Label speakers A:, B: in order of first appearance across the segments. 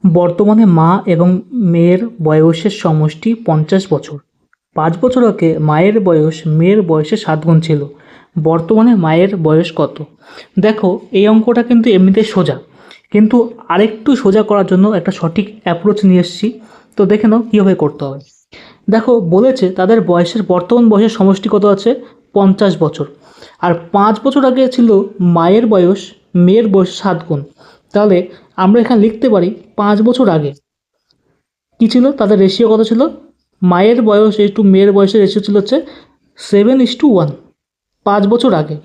A: বর্তমানে মা এবং মেয়ের বয়সের সমষ্টি 50 বছর। 5 বছর আগে মায়ের বয়স মেয়ের বয়সের 7 গুণ ছিল। বর্তমানে মায়ের বয়স কত? দেখো, এই অঙ্কটা কিন্তু এমনিতে সোজা, কিন্তু আরেকটু সোজা করার জন্য একটা সঠিক অ্যাপ্রোচ নিয়ে এসেছি। তো দেখে নাও কীভাবে করতে হবে। দেখো, বলেছে তাদের বর্তমান বয়সের সমষ্টি কত আছে? 50 বছর। আর 5 বছর আগে ছিল মায়ের বয়স মেয়ের বয়স 7 গুণ। তাহলে আমরা এখানে লিখতে পারি 5 বছর আগে কী ছিল, তাদের রেশিও কত ছিল? মায়ের বয়স একটু মেয়ের বয়সের রেশিও ছিল হচ্ছে 7:1। 5 বছর আগে,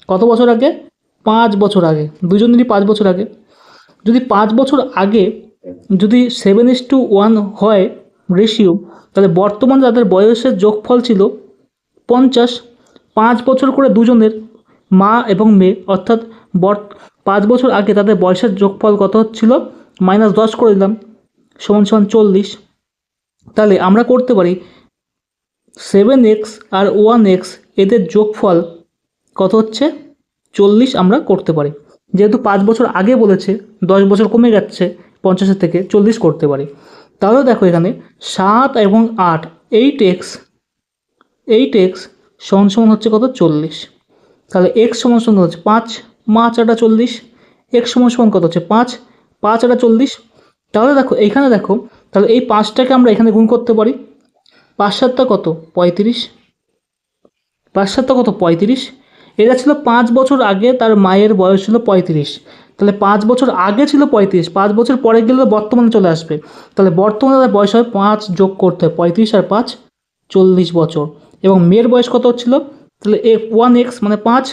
A: কত বছর আগে? 5 বছর আগে, দুজনেরই 5 বছর আগে। যদি 5 বছর আগে যদি 7:1 হয় রেশিও, তাহলে বর্তমানে তাদের বয়সের যোগফল ছিল 50। 5 বছর করে দুজনের, মা এবং মেয়ে, অর্থাৎ 5 বছর আগে তাদের বয়সের যোগফল কত হচ্ছিল? -10 করে দিলাম, সমান 40। তাহলে আমরা করতে পারি 7x আর 1x এদের যোগফল কত হচ্ছে? 40 আমরা করতে পারি। যেহেতু 5 বছর আগে বলেছে, 10 বছর কমে যাচ্ছে 50 থেকে, 40 করতে পারি। তাহলে দেখো এখানে 7 এবং 8, 8x সমান হচ্ছে কত? 40। তাহলে x সমান হচ্ছে 5, 5 8 40। x সমান কত হচ্ছে? 5, 5 8 40। তাহলে দেখো এইখানে দেখো, তাহলে এই 5টাকে আমরা এখানে গুণ করতে পারি। 5 7 কত? 35। 5 7 কত? 35। এটা ছিল 5 বছর আগে তার মায়ের বয়স ছিল 35। তাহলে 5 বছর আগে ছিল 35, 5 বছর পরে গেলে বর্তমানে চলে আসবে। তাহলে বর্তমানে তার বয়স হয় 5 যোগ করতে হয় 35 আর 5 40 বছর। এবং মেয়ের বয়স কত হচ্ছিল? তাহলে 1x মানে 5,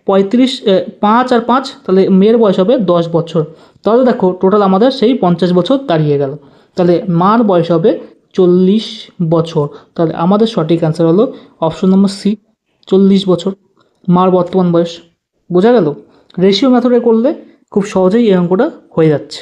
A: 35 5 আর 5, তাহলে মেয়ের বয়স হবে 10 বছর। তাহলে দেখো টোটাল আমাদের সেই 50 বছর দাঁড়িয়ে গেল। তাহলে মার বয়স হবে 40 বছর। তাহলে আমাদের সঠিক অ্যান্সার হলো অপশন নম্বর সি, 40 বছর মার বর্তমান বয়স। বোঝা গেল? রেশিও মেথডে করলে খুব সহজেই এই অঙ্কটা হয়ে যাচ্ছে।